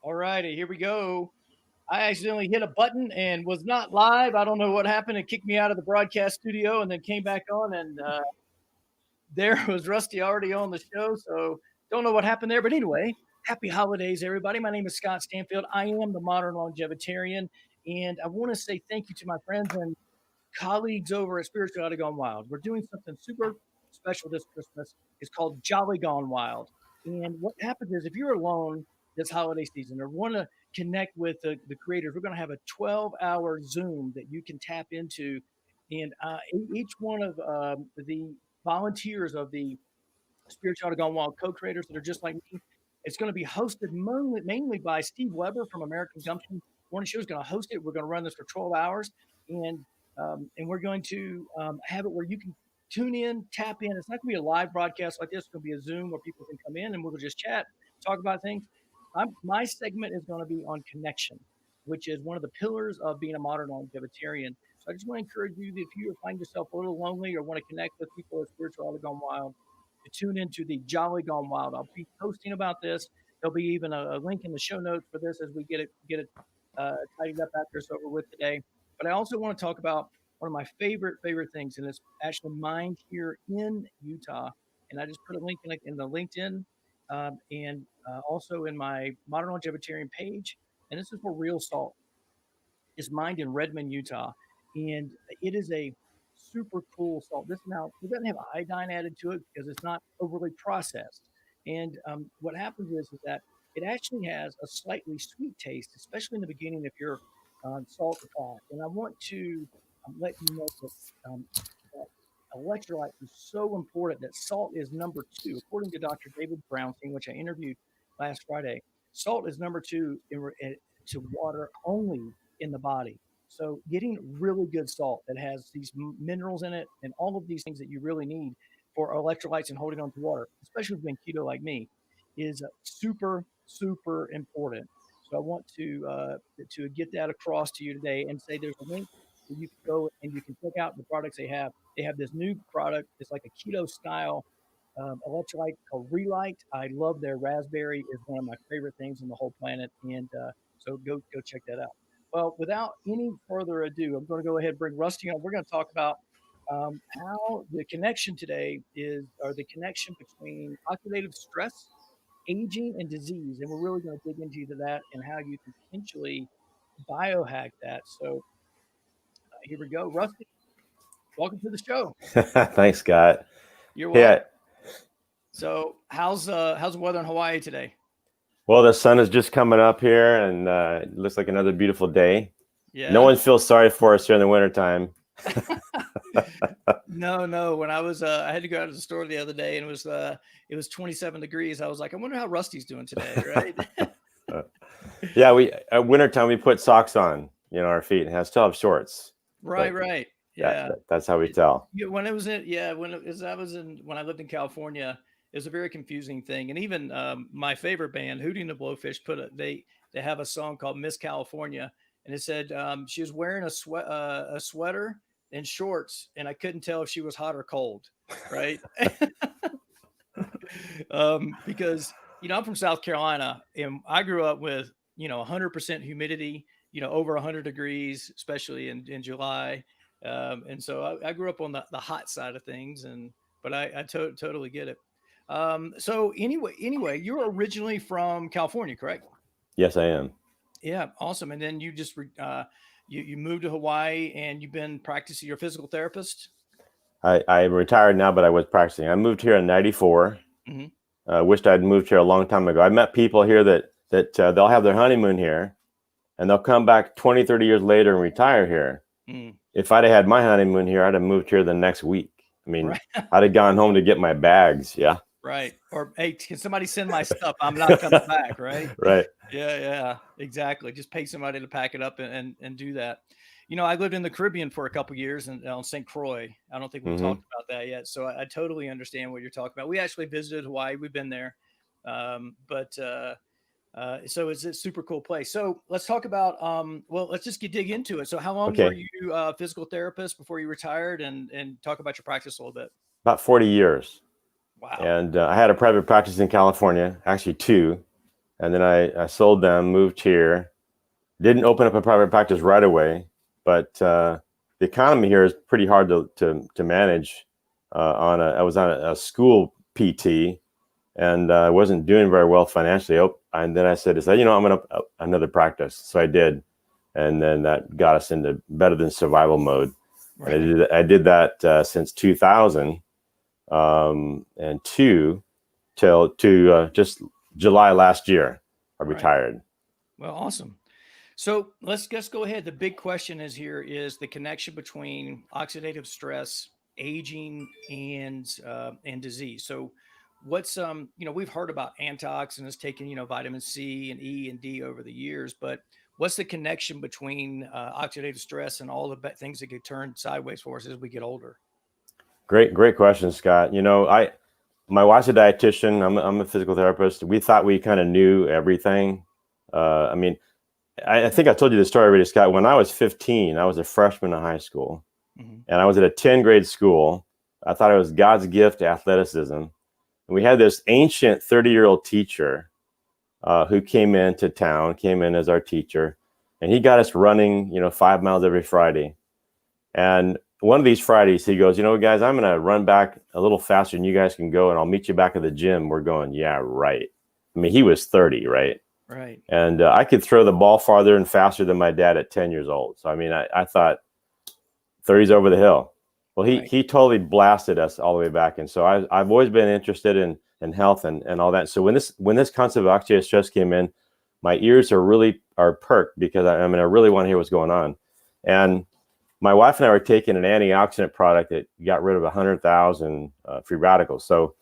All righty, here we go. I accidentally hit a button and was not live. I don't know what happened. It kicked me out of the broadcast studio and then came back on, and there was Rusty already on the show. So don't know what happened there. But anyway, happy holidays, everybody. My name is Scott Stanfield. I am the modern longevitarian, and I want to say thank you to my friends and colleagues over at Spirituality Gone Wild. We're doing something super special this Christmas. It's called Jolly Gone Wild. And what happens is if you're alone this holiday season or want to connect with the creators, we're going to have a 12-hour Zoom that you can tap into. And each one of the volunteers of the Spirituality Gone Wild co-creators that are just like me, it's going to be hosted mainly by Steve Weber from American Gumption Morning Show is going to host it. We're going to run this for 12 hours. And we're going to have it where you can tune in, tap in. It's not going to be a live broadcast like this. It's going to be a Zoom where people can come in and we'll just chat, talk about things. My segment is going to be on connection, which is one of the pillars of being a modern longevitarian. So I just want to encourage you that if you find yourself a little lonely or want to connect with people at Spirituality Gone Wild, to tune into the Jolly Gone Wild. I'll be posting about this. There'll be even a link in the show notes for this as we get it tidied up after it's over with today. But I also want to talk about one of my favorite things, and it's actually mined here in Utah. And I just put a link in the LinkedIn and also in my Modern Longevitarian page. And this is for real salt. It's mined in Redmond, Utah, and it is a super cool salt. This now it doesn't have iodine added to it because it's not overly processed. And what happens is that it actually has a slightly sweet taste, especially in the beginning if you're salt deprived. And I want to let you know that electrolytes are so important that salt is number 2, according to Dr. David Brownstein, which I interviewed last Friday. Salt is number 2 to water only in the body. So getting really good salt that has these minerals in it and all of these things that you really need for electrolytes and holding on to water, especially if you've been keto like me, is super, super important. So I want to get that across to you today and say there's a link where you can go and you can check out the products they have. They have this new product. It's like a keto style electrolyte called Relight. I love their raspberry. Is one of my favorite things on the whole planet. And so go check that out. Well, without any further ado, I'm going to go ahead and bring Rusty on. We're going to talk about how the connection today or the connection between oxidative stress, aging, and disease. And we're really going to dig into that and how you can potentially biohack that. So here we go. Rusty, welcome to the show. Thanks, Scott. You're welcome. So how's the weather in Hawaii today? Well, the sun is just coming up here, and it looks like another beautiful day. Yeah. No one feels sorry for us here in the wintertime. No. When I had to go out to the store the other day, and it was 27 degrees. I was like, I wonder how Rusty's doing today, right? Yeah, at wintertime we put socks on, our feet, and still have shorts. Right. Yeah, that's how we tell. When I lived in California, it was a very confusing thing. And even my favorite band, Hootie and the Blowfish, they have a song called Miss California, and it said she was wearing a sweater and shorts, and I couldn't tell if she was hot or cold, right? Because I'm from South Carolina, and I grew up with 100% humidity, over 100 degrees, especially in July. And so I grew up on the hot side of things, but I totally get it. So anyway, you're originally from California, correct? Yes, I am. Yeah, awesome. And then you just you moved to Hawaii, and you've been practicing. You're a physical therapist. I'm retired now, but I was practicing. I moved here in '94. Mm-hmm. Wished I'd moved here a long time ago. I met people here that they'll have their honeymoon here, and they'll come back 20, 30 years later and retire here. Mm. If I'd have had my honeymoon here, I'd have moved here the next week. I mean, right. I'd have gone home to get my bags. Yeah. Right. Or, hey, can somebody send my stuff? I'm not coming back. Right. Right. Yeah. Exactly. Just pay somebody to pack it up and do that. I lived in the Caribbean for a couple of years and on St. Croix. I don't think we've talked about that yet. So I totally understand what you're talking about. We actually visited Hawaii. We've been there. So it's a super cool place. So let's talk about, let's just dig into it. So how long were you a physical therapist before you retired, and talk about your practice a little bit? About 40 years. Wow. And I had a private practice in California, actually 2. and then I sold them, moved here, didn't open up a private practice right away, but the economy here is pretty hard to manage. I was on a school PT, and I wasn't doing very well financially. And then I said, I'm going to another practice. So I did, and then that got us into better than survival mode. Right. And I did that since 2002 till just July last year. I retired. Well, awesome. So let's go ahead. The big question is the connection between oxidative stress, aging, and disease. So what's we've heard about antioxidants taking vitamin C and E and D over the years, but what's the connection between oxidative stress and all the things that get turned sideways for us as we get older? Great question, Scott. My wife's a dietitian. I'm a physical therapist. We thought we kind of knew everything. I think I told you the story already, Scott. When I was 15, I was a freshman in high school, and I was at a 10th grade school. I thought it was God's gift to athleticism. And we had this ancient 30-year-old teacher who came in as our teacher, and he got us running, 5 miles every Friday. And one of these Fridays, he goes, guys, I'm going to run back a little faster than you guys can go, and I'll meet you back at the gym. We're going, yeah, right. I mean, he was 30, right? Right. And I could throw the ball farther and faster than my dad at 10 years old. So, I thought 30's over the hill. Well, he totally blasted us all the way back. And so I've always been interested in health and all that. So when this concept of oxidative stress came in, my ears are perked because I really want to hear what's going on. And my wife and I were taking an antioxidant product that got rid of 100,000 free radicals. So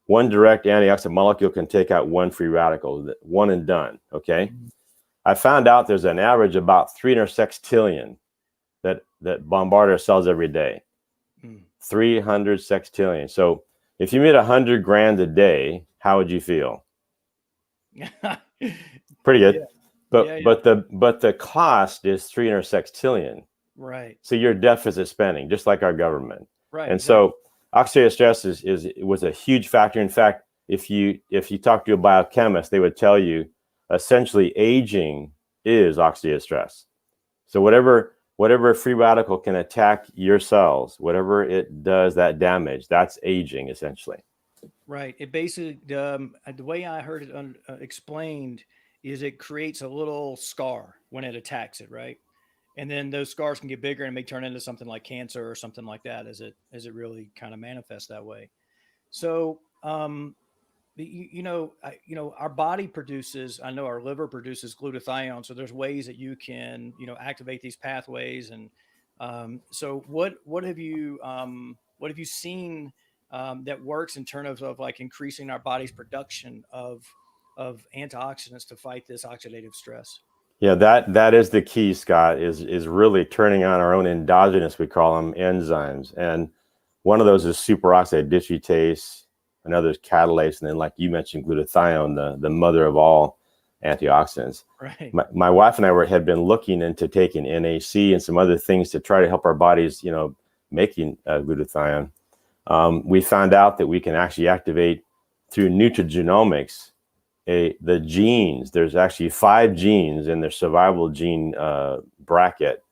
one direct antioxidant molecule can take out one free radical, one and done, okay? I found out there's an average about 300 sextillion that bombard our cells every day. 300 sextillion. So if you made 100 grand a day, how would you feel? Pretty good. Yeah. But the cost is 300 sextillion. Right. So you're deficit spending, just like our government. Right. And so oxidative stress was a huge factor. In fact, if you talk to a biochemist, they would tell you essentially aging is oxidative stress. So whatever free radical can attack your cells, whatever it does that damage, that's aging essentially. Right. It basically the way I heard it explained is it creates a little scar when it attacks it, right? And then those scars can get bigger and may turn into something like cancer or something like that as it really kind of manifests that way. So, our body produces, I know our liver produces glutathione. So there's ways that you can, activate these pathways. And so what have you seen that works in terms of like increasing our body's production of antioxidants to fight this oxidative stress? Yeah, that is the key, Scott, is really turning on our own endogenous, we call them, enzymes. And one of those is superoxide dismutase, another is catalase, and then like you mentioned, glutathione, the mother of all antioxidants. Right. My wife and I had been looking into taking NAC and some other things to try to help our bodies, making glutathione. We found out that we can actually activate through nutrigenomics the genes. There's actually 5 genes in their survival gene bracket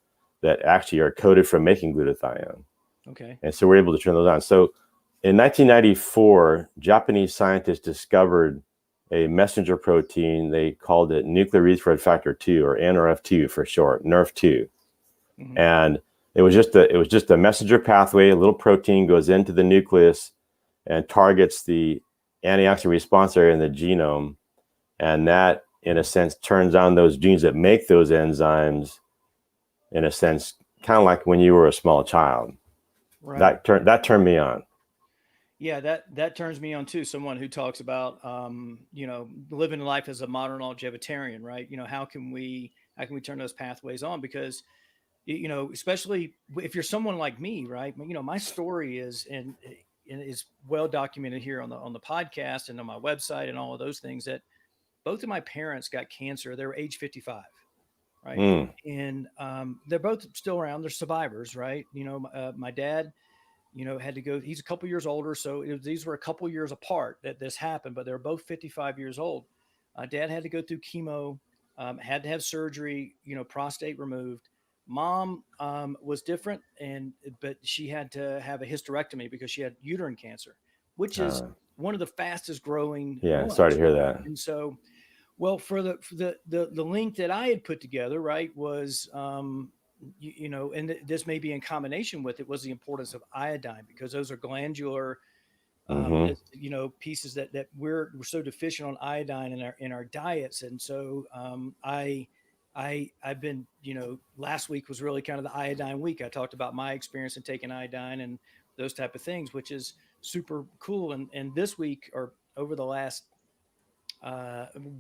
that actually are coded for making glutathione. Okay. And so we're able to turn those on. So in 1994, Japanese scientists discovered a messenger protein. They called it nuclear factor 2, or NRF2 for short, NRF2. Mm-hmm. And it was just a messenger pathway. A little protein goes into the nucleus and targets the antioxidant response area in the genome. And that, in a sense, turns on those genes that make those enzymes, in a sense, kind of like when you were a small child. Right. That turned me on. Yeah, that turns me on too. Someone who talks about, living life as a modern longevitarian, right? How can we turn those pathways on? Because, especially if you're someone like me, right? My story is and is well documented here on the podcast and on my website and all of those things, that both of my parents got cancer. They were age 55, right? And they're both still around. They're survivors, right? My dad, had to go. He's a couple years older, so these were a couple years apart that this happened. But they were both 55 years old. Dad had to go through chemo, had to have surgery, prostate removed. Mom was different, but she had to have a hysterectomy because she had uterine cancer, which is one of the fastest growing Yeah, ones. sorry to hear that. And so, well, for the link that I had put together, right, was and this may be in combination with it, was the importance of iodine, because those are glandular pieces that we're so deficient on iodine in our diets. And so I've been, last week was really kind of the iodine week. I talked about my experience in taking iodine and those type of things, which is super cool. And this week, or over the last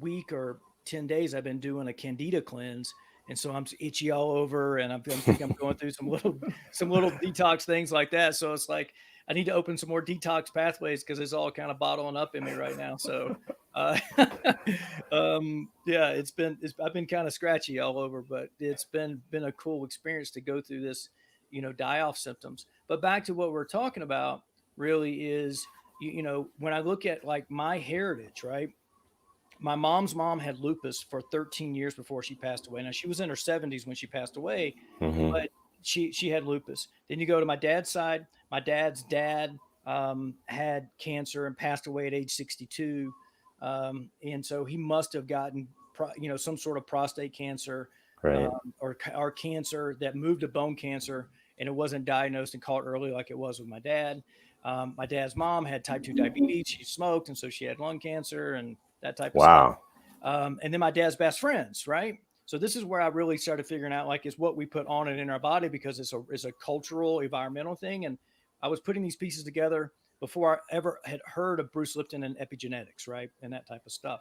week or 10 days, I've been doing a candida cleanse. And so I'm itchy all over, and I think I'm going through some little detox things like that. So it's like I need to open some more detox pathways, because it's all kind of bottling up in me right now. So yeah, I've been kind of scratchy all over, but it's been a cool experience to go through this, die off symptoms. But back to what we're talking about really is, when I look at like my heritage, right? My mom's mom had lupus for 13 years before she passed away. Now, she was in her 70s when she passed away, but she had lupus. Then you go to my dad's side. My dad's dad had cancer and passed away at age 62. And so he must have gotten, some sort of prostate cancer, Right. or cancer that moved to bone cancer, and it wasn't diagnosed and caught early like it was with my dad. My dad's mom had type 2 diabetes. She smoked, and so she had lung cancer and that type of stuff. And then my dad's best friends, right? So this is where I really started figuring out, like, is what we put on it in our body, because it's a cultural, environmental thing. And I was putting these pieces together before I ever had heard of Bruce Lipton and epigenetics, right? And that type of stuff.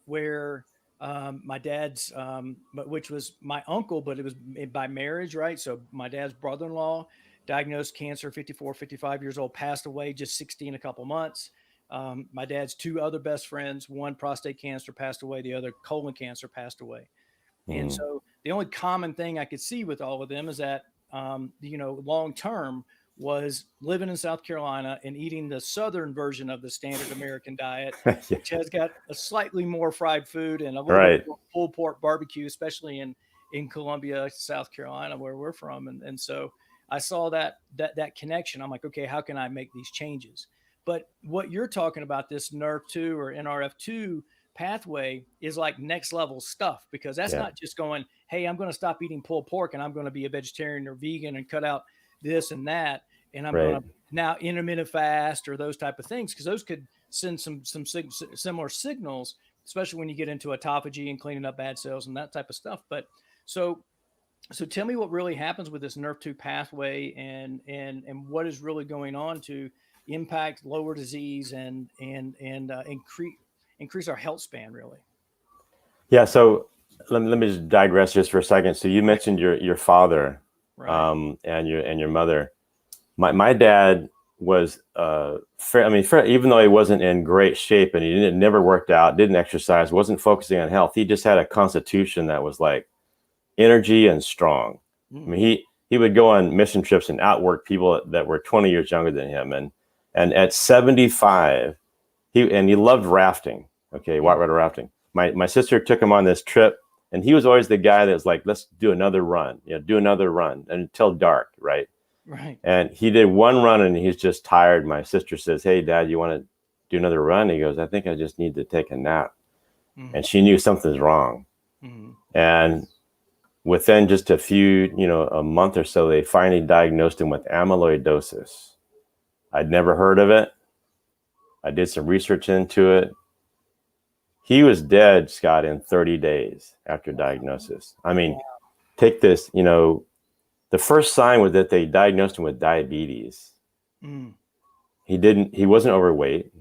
Where my dad's, which was my uncle, but it was by marriage, right? So my dad's brother-in-law diagnosed cancer, 54, 55 years old, passed away just 60 in a couple months. My dad's two other best friends, one prostate cancer, passed away. The other colon cancer, passed away. And so the only common thing I could see with all of them is that, long term, was living in South Carolina and eating the southern version of the standard American diet, which has got a slightly more fried food and a little bit more pulled pork barbecue, especially in Columbia, South Carolina, where we're from. And so I saw that connection. I'm like, okay, how can I make these changes? But what you're talking about, this NRF2 or NRF2 pathway, is like next level stuff, because that's not just going, hey, I'm going to stop eating pulled pork and I'm going to be a vegetarian or vegan and cut out this and that, and I'm going to now intermittent fast or those type of things, because those could send some similar signals, especially when you get into autophagy and cleaning up bad cells and that type of stuff. But so tell me what really happens with this NRF2 pathway, and what is really going on to impact lower disease and increase our health span, really. Yeah. So let me just digress just for a second. So you mentioned your father, and your mother. My dad was even though he wasn't in great shape and he never worked out, didn't exercise, wasn't focusing on health, he just had a constitution that was like energy and strong. I mean, he would go on mission trips and outwork people that were 20 years younger than him. And at 75, he loved rafting. Okay, whitewater rafting. My sister took him on this trip, and he was always the guy that was like, let's do another run, until dark, right? Right. And he did one run and he's just tired. My sister says, hey, Dad, you want to do another run? He goes, I think I just need to take a nap. And she knew something's wrong. And within just a month or so, they finally diagnosed him with amyloidosis. I'd never heard of it. I did some research into it. He was dead, Scott, in 30 days after diagnosis. I mean, take this, the first sign was that they diagnosed him with diabetes. He wasn't overweight.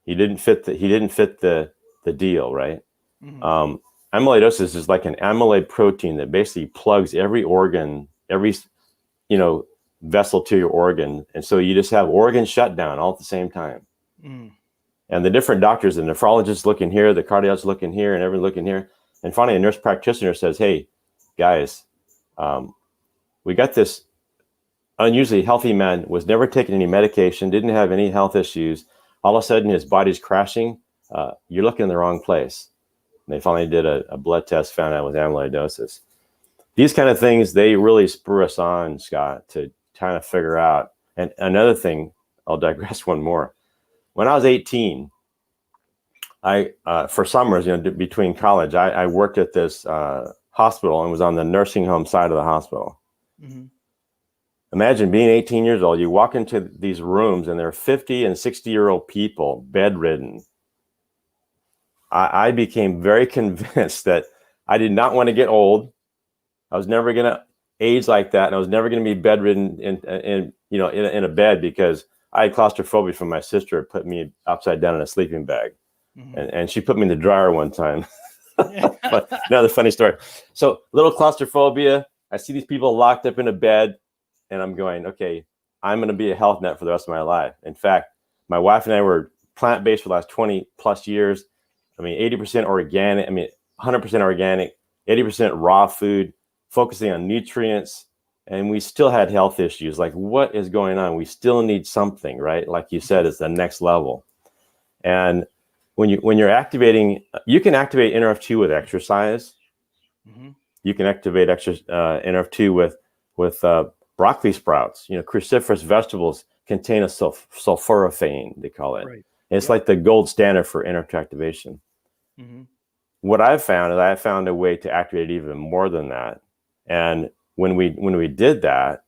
He didn't fit the deal, right? Amyloidosis is like an amyloid protein that basically plugs every organ, every vessel to your organ. And so you just have organ shutdown all at the same time. And the different doctors, the nephrologist looking here, the cardiologist looking here, and everyone looking here. And finally, a nurse practitioner says, hey, guys, we got this unusually healthy man, was never taking any medication, didn't have any health issues. All of a sudden, his body's crashing. you're looking in the wrong place. And they finally did a blood test, found out it was amyloidosis. These kind of things, they really spur us on, Scott, to kind of figure out. And another thing, I'll digress one more. When I was 18, for summers, between college, I worked at this hospital and was on the nursing home side of the hospital. Mm-hmm. Imagine being 18 years old, you walk into these rooms and there are 50 and 60-year-old people bedridden. I became very convinced that I did not want to get old. I was never going to age like that, and I was never going to be bedridden in a bed, because I had claustrophobia from my sister who put me upside down in a sleeping bag. Mm-hmm. And she put me in the dryer one time. But another funny story. So little claustrophobia. I see these people locked up in a bed, and I'm going, okay, I'm going to be a health nut for the rest of my life. In fact, my wife and I were plant-based for the last 20 plus years. 80% organic. 100% organic, 80% raw food, focusing on nutrients. And we still had health issues. Like, what is going on? We still need something, right? Like you said, it's the next level. And when you're activating, you can activate NRF2 with exercise. Mm-hmm. You can activate NRF2 with broccoli sprouts. Cruciferous vegetables contain a sulforaphane, they call it. Right. It's like the gold standard for NRF2 activation. Mm-hmm. What I've found is I found a way to activate even more than that. And when we did that,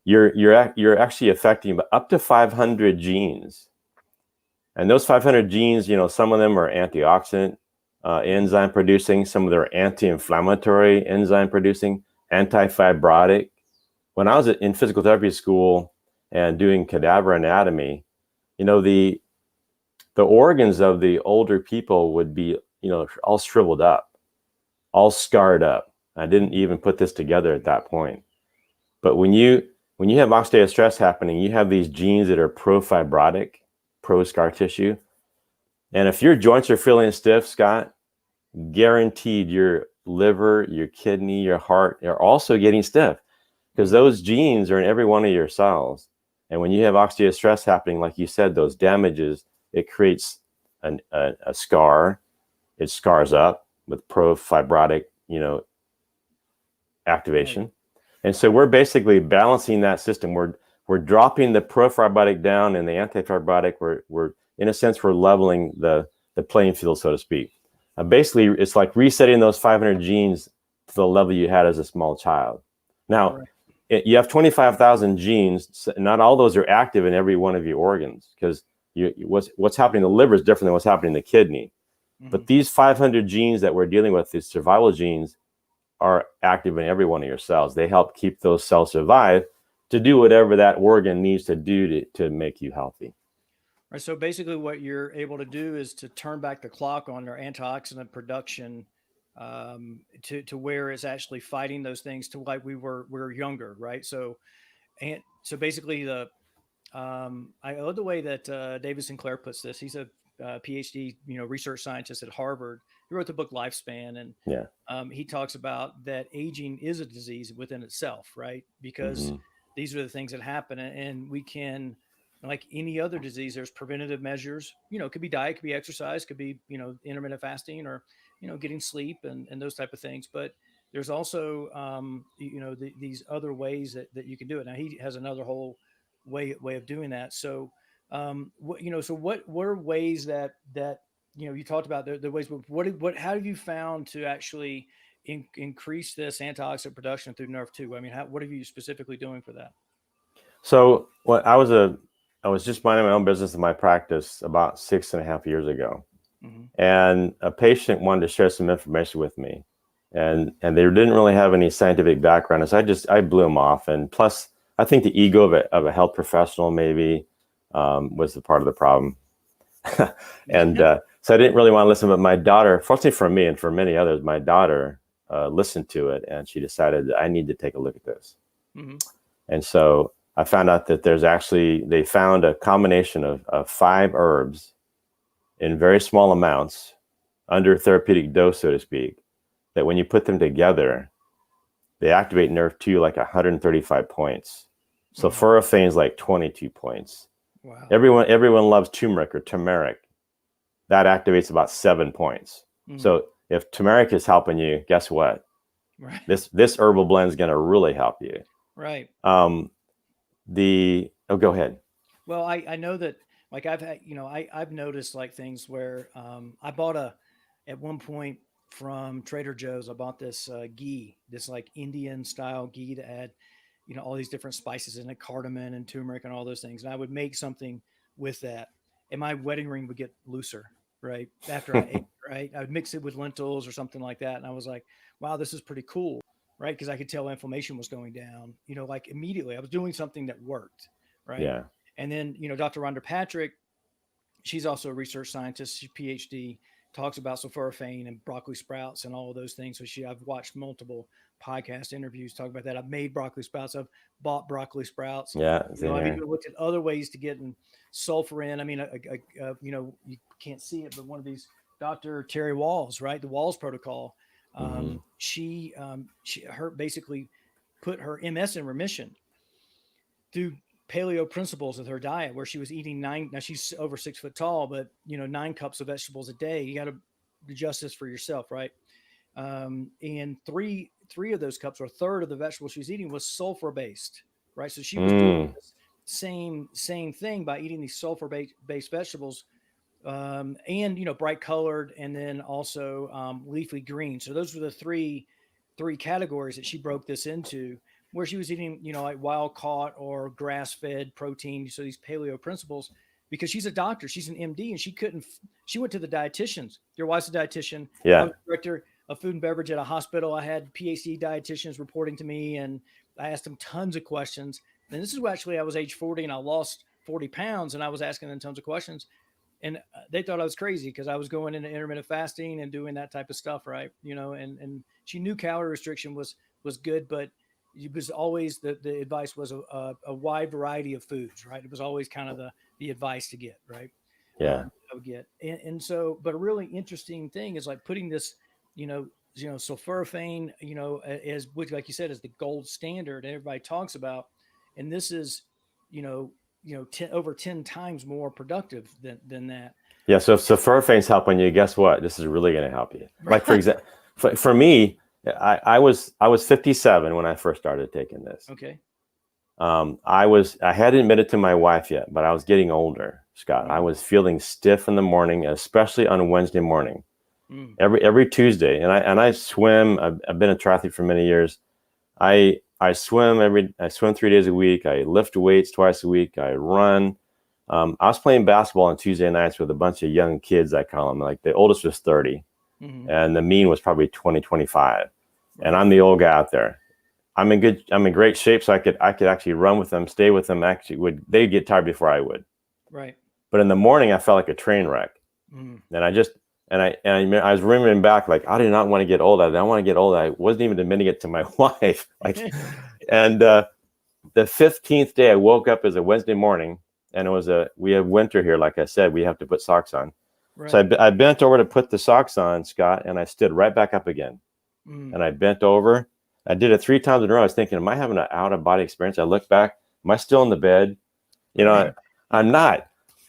you're actually affecting up to 500 genes. And those 500 genes, some of them are antioxidant enzyme producing, some of them are anti-inflammatory enzyme producing, anti-fibrotic. When I was in physical therapy school and doing cadaver anatomy, the organs of the older people would be, all shriveled up, all scarred up. I didn't even put this together at that point. But when you have oxidative stress happening, you have these genes that are pro-fibrotic, pro-scar tissue. And if your joints are feeling stiff, Scott, guaranteed your liver, your kidney, your heart are also getting stiff, because those genes are in every one of your cells. And when you have oxidative stress happening, like you said, those damages, it creates a scar. It scars up with pro-fibrotic, activation. Right. And so we're basically balancing that system. We're dropping the pro-fibrotic down and the anti-fibrotic. We're in a sense, we're leveling the playing field, so to speak. Basically, it's like resetting those 500 genes to the level you had as a small child. Now, right. You have 25,000 genes. So not all those are active in every one of your organs, because what's happening in the liver is different than what's happening in the kidney. Mm-hmm. But these 500 genes that we're dealing with, these survival genes, are active in every one of your cells. They help keep those cells survive to do whatever that organ needs to do to make you healthy. Right. So basically what you're able to do is to turn back the clock on their antioxidant production to where it's actually fighting those things to like we were younger, right? So basically I love the way that David Sinclair puts this. He's a PhD, research scientist at Harvard. He wrote the book Lifespan, and he talks about that aging is a disease within itself, right? Because these are the things that happen, and we can, like any other disease, there's preventative measures. It could be diet, could be exercise, could be intermittent fasting, or getting sleep and those type of things. But there's also these other ways that you can do it. Now he has another whole way of doing that. So what are ways that you talked about the ways, but how have you found to actually increase this antioxidant production through NRF2? What are you specifically doing for that? So I was just minding my own business in my practice about 6.5 years ago. Mm-hmm. And a patient wanted to share some information with me, and they didn't really have any scientific background. And so I blew them off. And plus, I think the ego of a health professional maybe was the part of the problem. And so I didn't really want to listen. But my daughter, fortunately for me and for many others, my daughter listened to it, and she decided that I need to take a look at this. Mm-hmm. And so I found out that they found a combination of 5 herbs in very small amounts, under therapeutic dose, so to speak, that when you put them together, they activate NRF2 like 135 points. So sulforaphane is like 22 points. Wow. Everyone loves turmeric or turmeric. that activates about 7 points. So if turmeric is helping you, guess what? Right. This herbal blend is going to really help you. Right. Go ahead. Well, I know that, like, I've had, I've noticed like things where I bought at one point from Trader Joe's, I bought this ghee, this like Indian style ghee that had, all these different spices in it, cardamom and turmeric and all those things. And I would make something with that, and my wedding ring would get looser, right? After I ate, right? I would mix it with lentils or something like that. And I was like, wow, this is pretty cool, right? Because I could tell inflammation was going down, like immediately. I was doing something that worked, right? Yeah. And then, Dr. Rhonda Patrick, she's also a research scientist, she's PhD, talks about sulforaphane and broccoli sprouts and all of those things. So I've watched multiple podcast interviews talking about that. I've made broccoli sprouts. I've bought broccoli sprouts. Yeah. I've even looked at other ways to get sulfur in. I mean, you can't see it, but one of these, Dr. Terry Walls, right? The Walls protocol. She basically put her MS in remission through paleo principles with her diet, where she was eating now she's over 6 foot tall, but 9 cups of vegetables a day. You got to adjust this for yourself, right? And three of those cups, or a third of the vegetables she was eating, was sulfur based, right? So she was doing this same thing by eating these sulfur based vegetables, and bright colored, and then also leafy green. So those were the three categories that she broke this into, where she was eating, like wild caught or grass fed protein. So these paleo principles, because she's a doctor, she's an MD, and she went to the dietitians. Your wife's a dietitian. Yeah. I was director of food and beverage at a hospital. I had PhD dietitians reporting to me, and I asked them tons of questions. And this is actually, I was age 40 and I lost 40 pounds, and I was asking them tons of questions. And they thought I was crazy because I was going into intermittent fasting and doing that type of stuff, right? And she knew calorie restriction was good, but it was always the advice was a wide variety of foods, right? It was always kind of the advice to get, right? Yeah. I would get. And so, but a really interesting thing is like putting this, sulforaphane, as which, like you said, is the gold standard everybody talks about. And this is, over 10 times more productive than that. Yeah. So if sulforaphane's helping you, guess what? This is really going to help you. Like, for example, for me, I was 57 when I first started taking this. Okay. I hadn't admitted to my wife yet, but I was getting older, Scott. I was feeling stiff in the morning, especially on a Wednesday morning. Every Tuesday, and I swim. I've been a triathlete for many years. I swim 3 days a week. I lift weights twice a week. I run. I was playing basketball on Tuesday nights with a bunch of young kids. I call them, like the oldest was 30, and the mean was probably 20, 25. And I'm the old guy out there. I'm in great shape, so I could actually run with them, stay with them. Actually, they'd get tired before I would. Right. But in the morning, I felt like a train wreck. And I was remembering back, like, I did not want to get old. I didn't want to get old. I wasn't even admitting it to my wife. And the 15th day, I woke up as a Wednesday morning, and we have winter here. Like I said, we have to put socks on. Right. So I bent over to put the socks on, Scott, and I stood right back up again. And I bent over. I did it 3 times in a row. I was thinking, am I having an out of body experience? I looked back. Am I still in the bed? I'm not.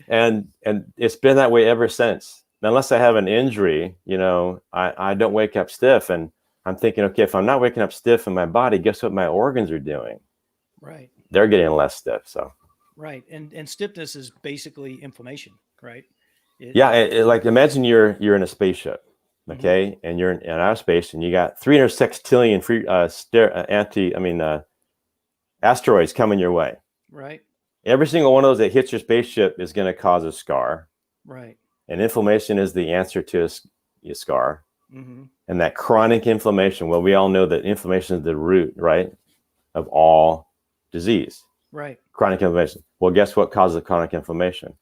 And it's been that way ever since. Unless I have an injury, I don't wake up stiff. And I'm thinking, okay, if I'm not waking up stiff in my body, guess what my organs are doing? Right. They're getting less stiff. So. Right. And stiffness is basically inflammation, right? Like imagine you're in a spaceship. Okay, and you're in outer space, and you got 306 trillion asteroids coming your way. Right. Every single one of those that hits your spaceship is going to cause a scar. Right. And inflammation is the answer to a scar. And that chronic inflammation, well, we all know that inflammation is the root, right, of all disease. Right. Chronic inflammation. Well, guess what causes chronic inflammation?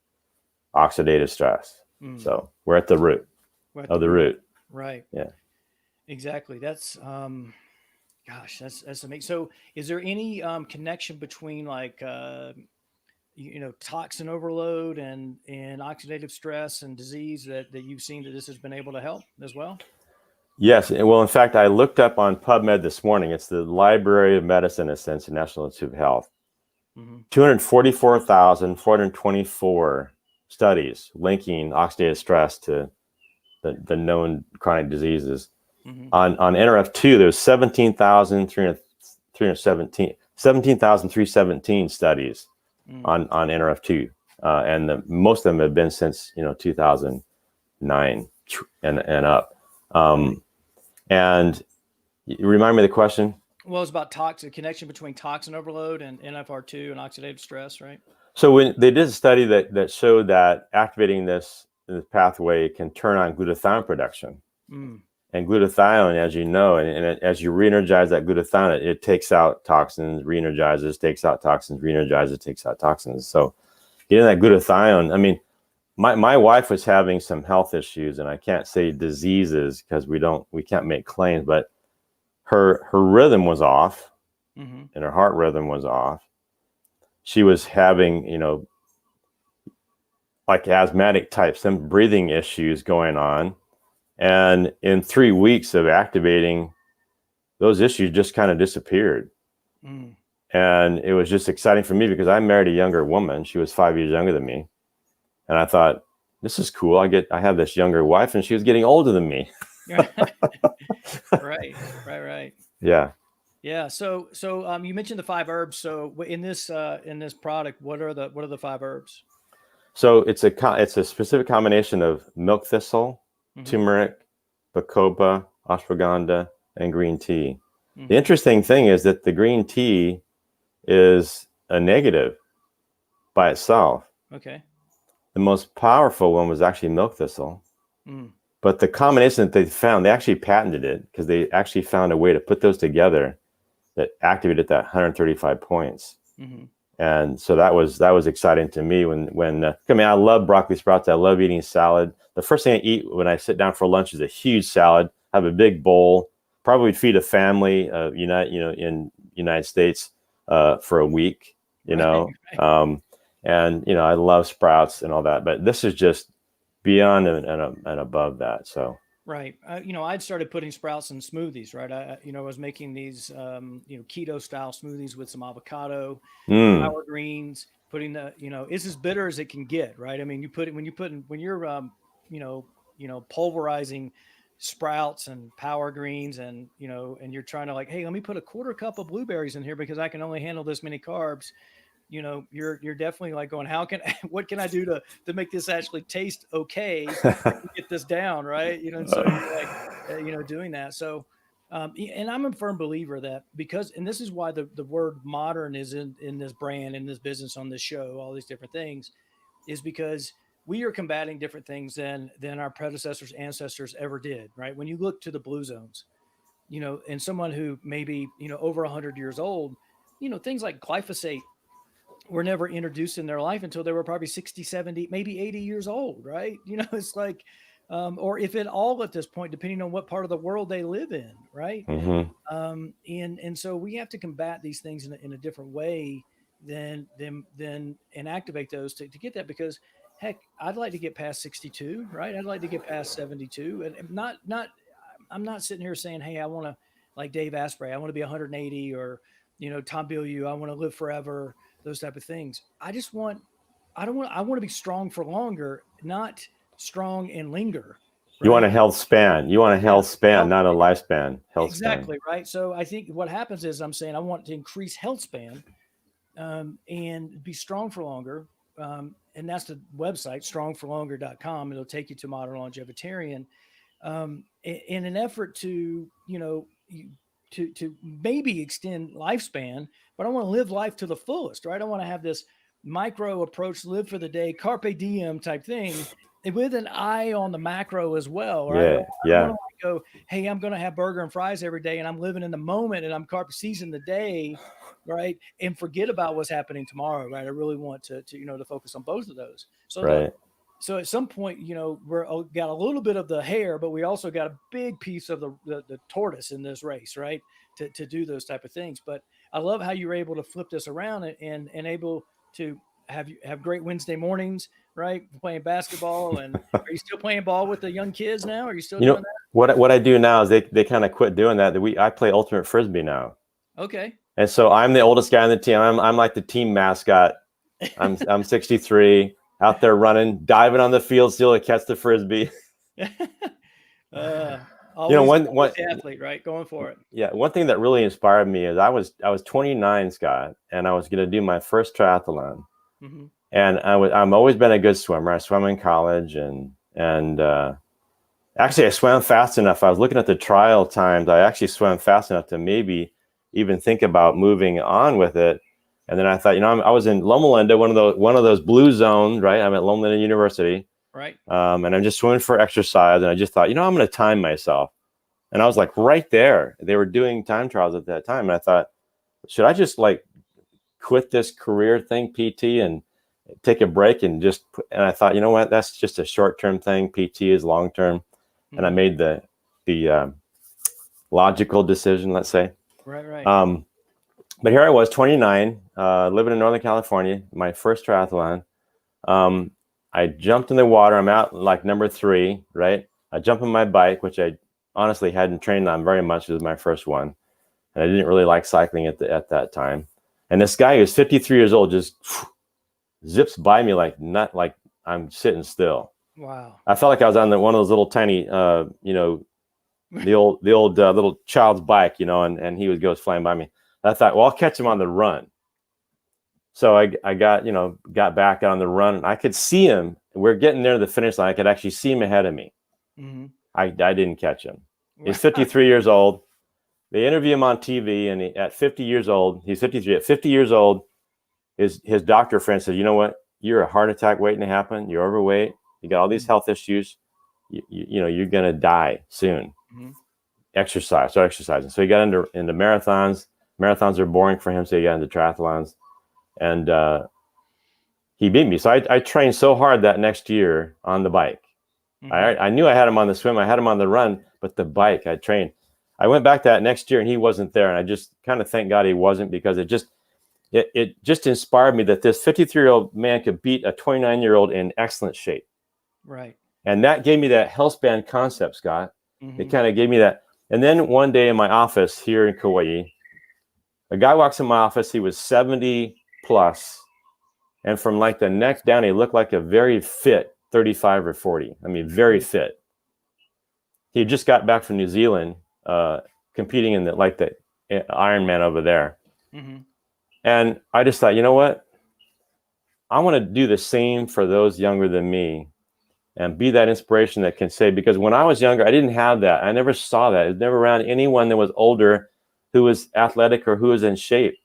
Oxidative stress. So we're at the root of the root. Right. Yeah. Exactly. That's that's amazing. So is there any connection between like toxin overload and oxidative stress and disease that you've seen that this has been able to help as well? Yes. Well, in fact, I looked up on PubMed this morning. It's the Library of Medicine at National Institute of Health. 244,424 studies linking oxidative stress to the known chronic diseases. On NRF2, there's 17,317 studies on NRF2, and most of them have been since 2009 and up. And you remind me of the question? Well, it's about connection between toxin overload and NFR2 and oxidative stress, right? So when they did a study that showed that activating this pathway can turn on glutathione production. And glutathione, as you know, and as you re-energize that glutathione, it takes out toxins, re-energizes, takes out toxins, re-energizes, takes out toxins. So getting that glutathione, I mean, my wife was having some health issues, and I can't say diseases because we can't make claims, but her rhythm was off, and her heart rhythm was off. She was having, like asthmatic type, some breathing issues going on. And in 3 weeks of activating, those issues just kind of disappeared. And it was just exciting for me because I married a younger woman. She was 5 years younger than me. And I thought, this is cool. I have this younger wife, and she was getting older than me. Right. Yeah. Yeah. So you mentioned the 5 herbs. So in this product, what are the 5 herbs? So it's a specific combination of milk thistle, turmeric, bacopa, ashwagandha, and green tea. The interesting thing is that the green tea is a negative by itself. Okay. The most powerful one was actually milk thistle. But the combination that they found, they actually patented it because they actually found a way to put those together that activated that 135 points. And so that was exciting to me when I love broccoli sprouts. I love eating salad. The first thing I eat when I sit down for lunch is a huge salad. I have a big bowl. Probably feed a family, in United States for a week. Right. And I love sprouts and all that. But this is just beyond and above that. So. Right. I'd started putting sprouts in smoothies, right? I was making these, keto style smoothies with some avocado, sour greens, putting it's as bitter as it can get, right? I mean, when you're pulverizing sprouts and power greens and you're trying to like, hey, let me put a 1/4 cup of blueberries in here because I can only handle this many carbs. You're definitely like going, what can I do to make this actually taste okay to get this down, right? And so you're like, doing that. So, and I'm a firm believer that and this is why the word modern is in this brand, in this business, on this show, all these different things, is because we are combating different things than our predecessors, ancestors ever did, right? When you look to the blue zones, and someone who maybe, over 100 years old, things like glyphosate were never introduced in their life until they were probably 60, 70, maybe 80 years old, right? It's like, or if at all at this point, depending on what part of the world they live in, right? And so we have to combat these things in a different way than and activate those to get that, because heck, I'd like to get past 62, right? I'd like to get past 72, and I'm not sitting here saying, hey, I want to, like Dave Asprey, I want to be 180, or, Tom Bilyeu, I want to live forever, those type of things. I want to be strong for longer, not strong and linger. Right? You want a health span. Not a lifespan. Health exactly, span. Right. So I think what happens is I'm saying I want to increase health span and be strong for longer. And that's the website, strongforlonger.com. It'll take you to Modern Longevitarian in an effort to, to maybe extend lifespan, but I want to live life to the fullest, right? I want to have this micro approach, live for the day, carpe diem type thing, and with an eye on the macro as well, right? Yeah. I don't want to go, hey, I'm going to have burger and fries every day, and I'm living in the moment, and I'm seizing the day, right? And forget about what's happening tomorrow, right? I really want to focus on both of those. So right. So at some point, we're got a little bit of the hare, but we also got a big piece of the tortoise in this race, right? To do those type of things. But I love how you were able to flip this around and able to have great Wednesday mornings, right? Playing basketball. And are you still playing ball with the young kids now? Are you still doing that? What I do now is they kind of quit doing that. I play ultimate frisbee now. Okay. And so I'm the oldest guy on the team. I'm like the team mascot. I'm 63. out there running, diving on the field still to catch the Frisbee. Always, one always the athlete, right? Going for it. Yeah, one thing that really inspired me is I was 29, Scott, and I was going to do my first triathlon. Mm-hmm. And I'm always been a good swimmer. I swam in college, and actually I swam fast enough. I was looking at the trial times. I actually swam fast enough to maybe even think about moving on with it. And then I thought, I was in Loma Linda, one of those blue zones, right? I'm at Loma Linda University, right? And I'm just swimming for exercise. And I just thought, I'm going to time myself. And I was like right there. They were doing time trials at that time. And I thought, should I just like quit this career thing, PT, and take a break and I thought, you know what, that's just a short-term thing. PT is long-term. Mm-hmm. And I made the logical decision, let's say. Right. But here I was, 29, living in Northern California, my first triathlon. I jumped in the water. I'm out like number 3, right? I jump on my bike, which I honestly hadn't trained on very much. It was my first one. And I didn't really like cycling at that time. And this guy who's 53 years old just zips by me like I'm sitting still. Wow. I felt like I was on one of those little tiny, the old little child's bike, and he goes flying by me. I thought, well, I'll catch him on the run. So I got back on the run, and I could see him. We're getting near the finish line. I could actually see him ahead of me. Mm-hmm. I didn't catch him. He's 53 years old. They interview him on TV, and at 50 years old, he's 53. At 50 years old, his doctor friend said, "You know what? You're a heart attack waiting to happen. You're overweight. You got all these health issues. You're gonna die soon. Mm-hmm. Exercise. Start exercising." So he got into marathons. Marathons are boring for him, so he got into triathlons, and he beat me. So I trained so hard that next year on the bike. Mm-hmm. I knew I had him on the swim. I had him on the run, but the bike I trained. I went back that next year and he wasn't there. And I just kind of thank God he wasn't, because it just inspired me that this 53-year-old man could beat a 29-year-old in excellent shape. Right. And that gave me that healthspan concept, Scott. Mm-hmm. It kind of gave me that. And then one day in my office here in Kauai, a guy walks in my office. He was 70 plus. And from like the neck down, he looked like a very fit 35 or 40. I mean, very fit. He just got back from New Zealand, competing in the Ironman over there. Mm-hmm. And I just thought, you know what? I want to do the same for those younger than me and be that inspiration that can say, because when I was younger, I didn't have that. I never saw that. I was never around anyone that was older who was athletic or who was in shape,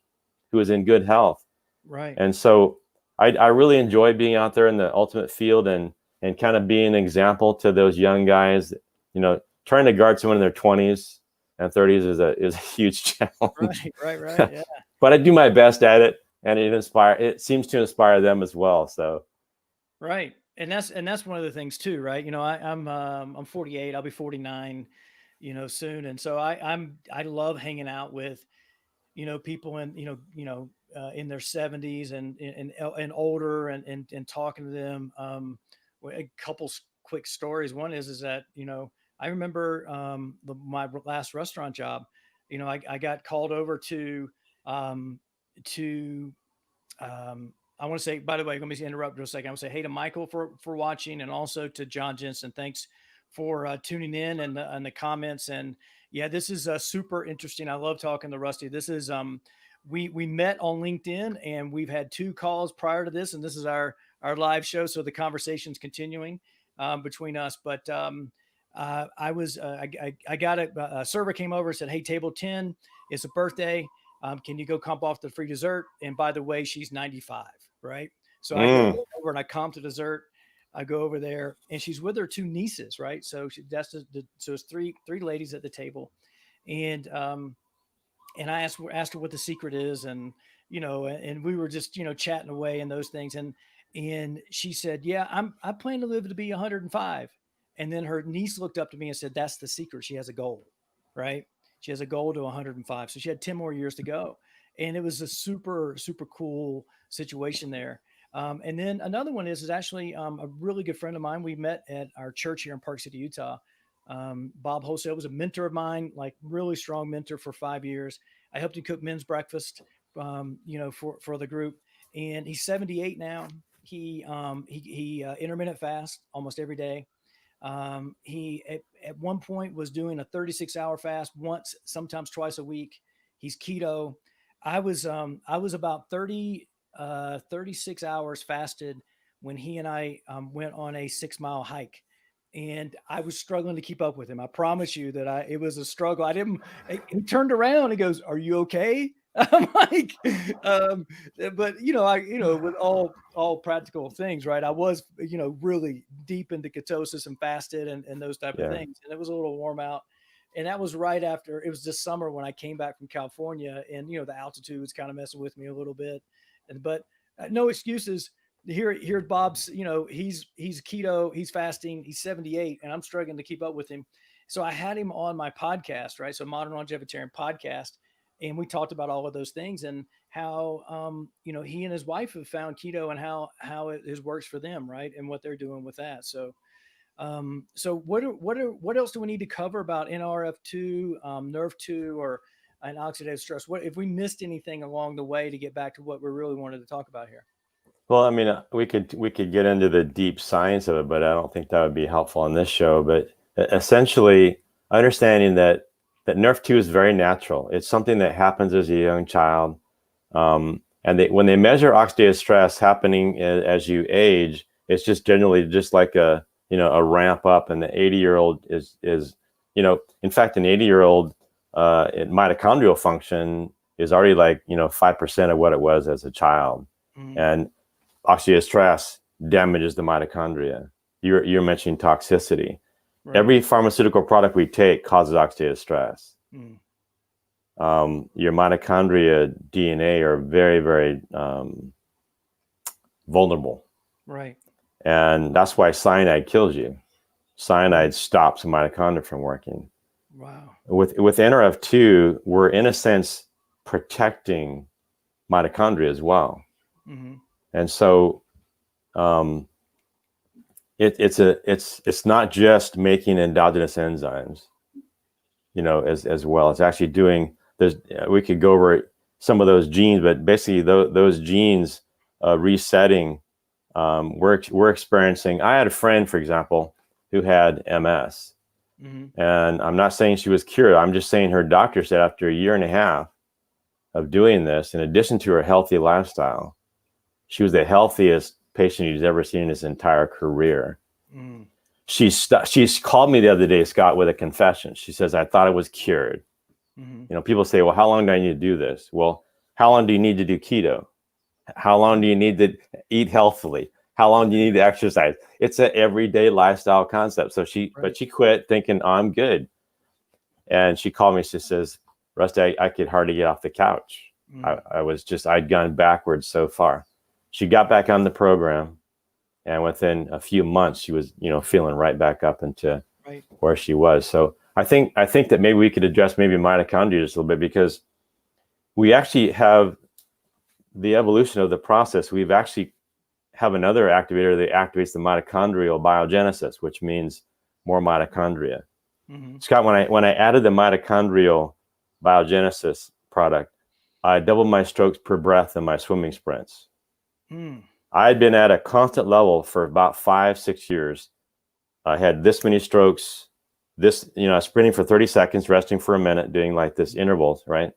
who was in good health. Right. And so I really enjoy being out there in the ultimate field and kind of being an example to those young guys. Trying to guard someone in their 20s and 30s is a huge challenge. Right. Yeah. But I do my best at it, and it seems to inspire them as well. So. Right. And that's one of the things too, right? I'm 48, I'll be 49, soon. And so I love hanging out with, people in, in their 70s and older and talking to them. A couple quick stories. One is that, I remember my last restaurant job. I got called over to I want to say, by the way, let me interrupt for a second. I want to say hey to Michael for watching, and also to John Jensen. Thanks for tuning in and the comments. And yeah, this is super interesting. I love talking to Rusty. This is we met on LinkedIn, and we've had 2 calls prior to this, and this is our live show. So the conversation's continuing between us. But I got a server came over and said, "Hey, table 10, it's a birthday. Can you go comp off the free dessert? And by the way, she's 95, right?" So I go over and I comp the dessert. I go over there, and she's with her 2 nieces, right? So so it's three ladies at the table, and I asked her what the secret is, and and we were just chatting away and those things, and she said, "Yeah, I plan to live to be 105." And then her niece looked up to me and said, "That's the secret. She has a goal, right? She has a goal to 105. So she had 10 more years to go." And it was a super, super cool situation there. And then another one is actually a really good friend of mine. We met at our church here in Park City, Utah. Bob Wholesale was a mentor of mine, like really strong mentor for 5 years. I helped him cook men's breakfast, for the group. And he's 78 now. He intermittent fast almost every day. He at one point was doing a 36-hour fast once, sometimes twice a week. He's keto. I was about 36 hours fasted when he and I went on a 6 mile hike. And I was struggling to keep up with him. I promise you that it was a struggle. I didn't, he turned around and goes, "Are you okay?" I'm like, um, but with all practical things, right? I was, really deep into ketosis and fasted and those type of Yeah. things. And it was a little warm out. And that was right after, it was this summer when I came back from California, and, the altitude was kind of messing with me a little bit. But no excuses. Here Bob's, he's keto, he's fasting, he's 78, and I'm struggling to keep up with him. So I had him on my podcast, right? So Modern Longevitarian Podcast, and we talked about all of those things and how he and his wife have found keto and how it works for them, right? And what they're doing with that. So what else do we need to cover about NRF2, NERV2, or an oxidative stress? What if we missed anything along the way to get back to what we really wanted to talk about here? Well, I mean, we could get into the deep science of it, but I don't think that would be helpful on this show. But essentially, understanding that NERV2 is very natural. It's something that happens as a young child, and when they measure oxidative stress happening as you age, it's just generally just like a ramp up, and the 80-year-old is in fact, an 80-year-old mitochondrial function is already like 5% of what it was as a child, and oxidative stress damages the mitochondria. You're mentioning toxicity. Right. Every pharmaceutical product we take causes oxidative stress. Your mitochondria DNA are very, very vulnerable. Right. And that's why cyanide kills you. Cyanide stops the mitochondria from working. Wow. With NRF2, we're in a sense protecting mitochondria as well. And so it's not just making endogenous enzymes, as well. It's actually doing this. We could go over some of those genes, but basically those genes resetting. We're experiencing. I had a friend, for example, who had MS, and I'm not saying she was cured. I'm just saying her doctor said after a year and a half of doing this, in addition to her healthy lifestyle, she was the healthiest patient he's ever seen in his entire career. She's called me the other day, Scott, with a confession. She says, "I thought I was cured." People say, "Well, how long do I need to do this?" Well, how long do you need to do keto? How long do you need to eat healthily? How long do you need to exercise? It's an everyday lifestyle concept. So but she quit thinking, "Oh, I'm good." And she called me. She says, "Rusty, I could hardly get off the couch. I'd gone backwards so far." She got back on the program, and within a few months, she was, feeling right back up into where she was. So I think that maybe we could address maybe mitochondria just a little bit, because we actually have the evolution of the process. We've actually have another activator that activates the mitochondrial biogenesis, which means more mitochondria. Scott, when I added the mitochondrial biogenesis product, I doubled my strokes per breath in my swimming sprints. I had been at a constant level for about 5-6 years. I had this many strokes, sprinting for 30 seconds, resting for a minute, doing like this intervals, right?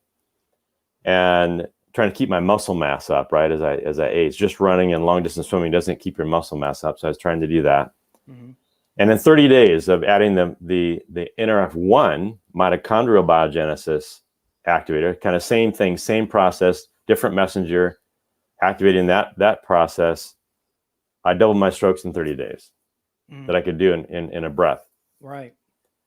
And trying to keep my muscle mass up, right? As I age, just running and long distance swimming doesn't keep your muscle mass up. So I was trying to do that. And in 30 days of adding the NRF1 mitochondrial biogenesis activator, kind of same thing, same process, different messenger, activating that process, I doubled my strokes in 30 days that I could do in a breath. Right.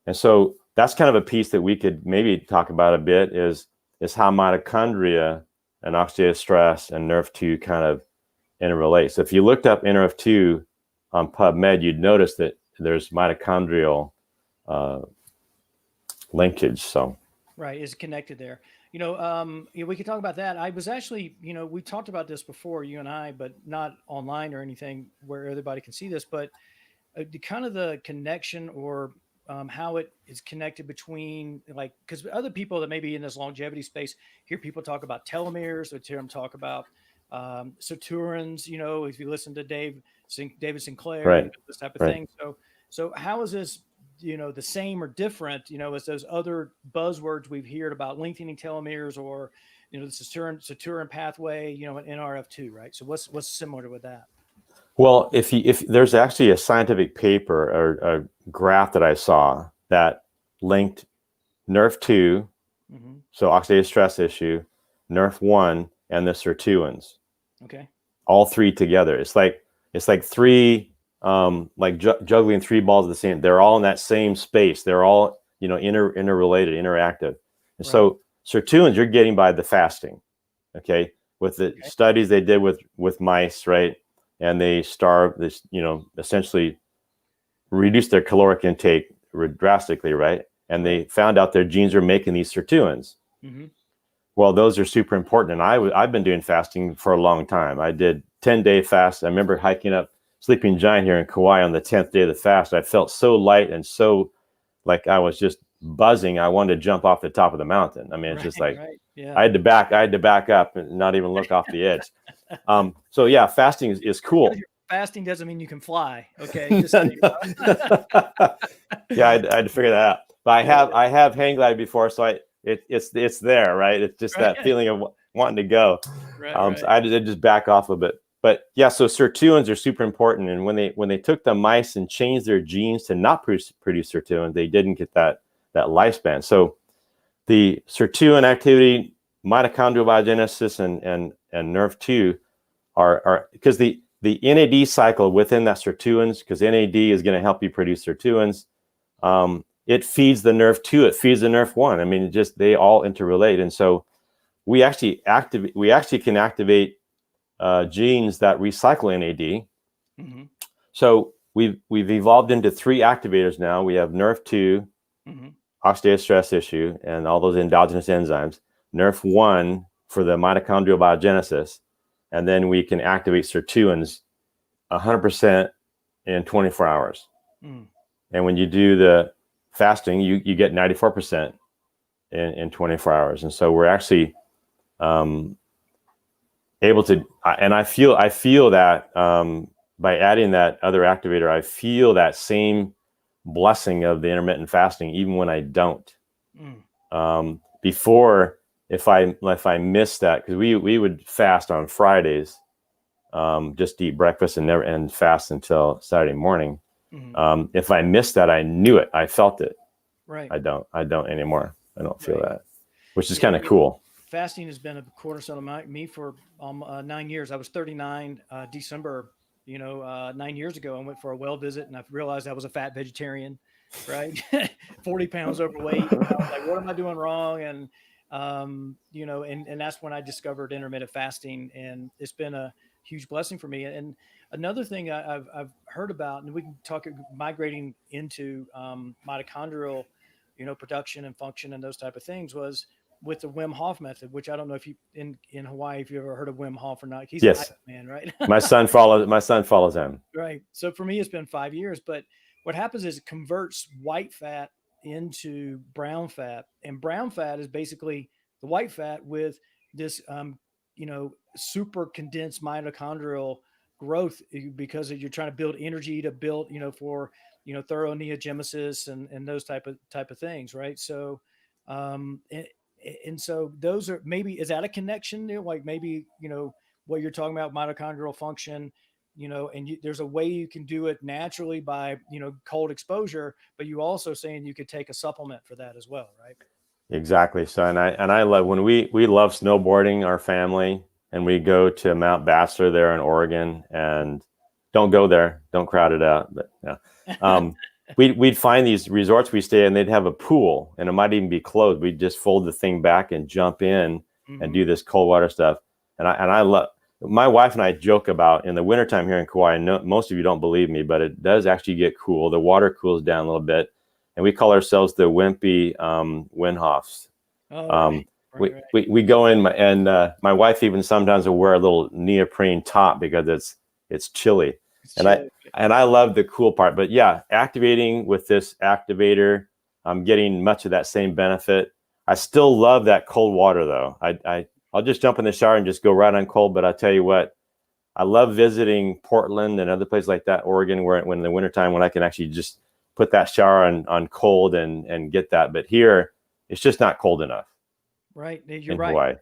And so that's kind of a piece that we could maybe talk about a bit, is how mitochondria and oxidative stress and NRF2 kind of interrelate. So if you looked up NRF2 on PubMed, you'd notice that there's mitochondrial linkage. So right, is connected there. We could talk about that. I was actually, we talked about this before, you and I, but not online or anything where everybody can see this, but the connection, or how it is connected between, like, because other people that may be in this longevity space hear people talk about telomeres, or hear them talk about sirtuins, if you listen to David Sinclair, Right. this type of Right. thing. So how is this, the same or different, as those other buzzwords we've heard about lengthening telomeres or, the sirtuin pathway, in NRF2, right? So what's similar with that? Well, if there's actually a scientific paper or a graph that I saw that linked NRF2, so oxidative stress issue, NRF1, and the sirtuins. Okay. All three together. It's like three juggling three balls at the same. They're all in that same space. They're all interrelated, interactive. And so sirtuins you're getting by the fasting. Okay, with the studies they did with mice, right? And they starved this, essentially reduced their caloric intake drastically, right? And they found out their genes are making these sirtuins. Well, those are super important. And I've been doing fasting for a long time. I did 10-day fast. I remember hiking up Sleeping Giant here in Kauai on the 10th day of the fast. I felt so light and so like I was just buzzing. I wanted to jump off the top of the mountain. I mean, it's just like I had to back up and not even look off the edge. So yeah, fasting is cool. Fasting doesn't mean you can fly. Okay. Just yeah, I had to figure that out. But I have hang glided before, so it's there, right? It's just that feeling of wanting to go. So I did just back off a bit. But yeah, so sirtuins are super important. And when they took the mice and changed their genes to not produce sirtuins, they didn't get that lifespan. So the sirtuin activity, mitochondrial biogenesis, and NRF2 are because the NAD cycle within that sirtuins, because NAD is going to help you produce sirtuins. It feeds the NRF2, it feeds the NRF1. I mean, they all interrelate, and so we actually can activate genes that recycle NAD. So we've evolved into three activators now. We have NRF2, oxidative stress issue, and all those endogenous enzymes. NRF1 for the mitochondrial biogenesis, and then we can activate sirtuins 100% in 24 hours. And when you do the fasting, you get 94% in 24 hours. And so we're actually able to, and I feel that by adding that other activator, I feel that same blessing of the intermittent fasting, even when I don't. Before, if I miss that, because we would fast on Fridays, just eat breakfast and fast until Saturday morning. If I missed that, I knew it. I felt it. Right. I don't anymore. I don't feel that, which is kind of cool. Fasting has been a cornerstone of me for 9 years. I was 39 December, 9 years ago. I went for a well visit, and I realized I was a fat vegetarian, right? 40 pounds overweight. I was like, what am I doing wrong? And and that's when I discovered intermittent fasting, and it's been a huge blessing for me. And another thing I've heard about, and we can talk migrating into mitochondrial, production and function and those type of things, was with the Wim Hof method, which I don't know if you in Hawaii, if you ever heard of Wim Hof or not. He's an Iceman, right? my son follows him. Right. So for me, it's been 5 years, but what happens is it converts white fat into brown fat, and brown fat is basically the white fat with this, super condensed mitochondrial growth, because you're trying to build energy to build, for, thorough neogenesis and those type of things. Right. So, and so those are, maybe, is that a connection there? Like maybe, what you're talking about, mitochondrial function, and there's a way you can do it naturally by, cold exposure, but you also saying you could take a supplement for that as well, right? Exactly. So, and I love when we love snowboarding, our family, and we go to Mount Bachelor there in Oregon, and don't go there, don't crowd it out. But yeah, we'd find these resorts we stay in, they'd have a pool, and it might even be closed. We'd just fold the thing back and jump in and do this cold water stuff. And I love, my wife and I joke about, in the wintertime here in Kauai, I know most of you don't believe me, but it does actually get cool. The water cools down a little bit, and we call ourselves the wimpy Windhoffs. We go in, and my wife even sometimes will wear a little neoprene top because it's chilly. And I love the cool part. But yeah, activating with this activator, I'm getting much of that same benefit. I still love that cold water though. I I'll just jump in the shower and just go right on cold. But I tell you what, I love visiting Portland and other places like that, Oregon, where when in the wintertime, when I can actually just put that shower on cold and get that. But here, it's just not cold enough. Right. You're in right. Hawaii.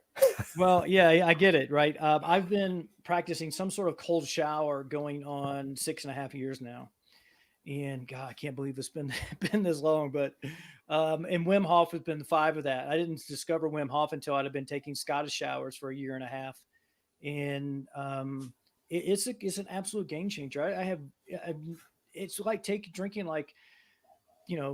Well, yeah, I get it. Right. I've been practicing some sort of cold shower going on 6.5 years now. And God, I can't believe it's been been this long. But and Wim Hof has been 5 of that. I didn't discover Wim Hof until I'd have been taking Scottish showers for a year and a half, and it's an absolute game changer. It's like drinking like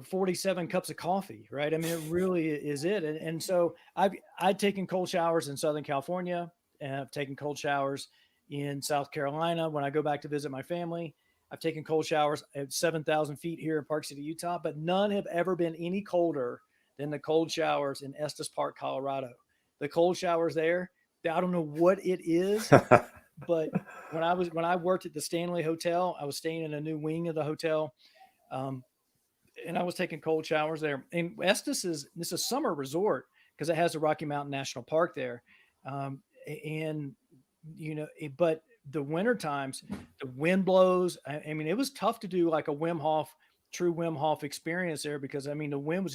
47 cups of coffee, right? I mean, it really is it. And so I'd taken cold showers in Southern California, and I've taken cold showers in South Carolina when I go back to visit my family. I've taken cold showers at 7,000 feet here in Park City, Utah, but none have ever been any colder than the cold showers in Estes Park, Colorado. The cold showers there, I don't know what it is, but when I worked at the Stanley Hotel, I was staying in a new wing of the hotel. And I was taking cold showers there. And Estes is a summer resort because it has the Rocky Mountain National Park there. And but the winter times, the wind blows. I mean, it was tough to do like a true Wim Hof experience there because I mean, the wind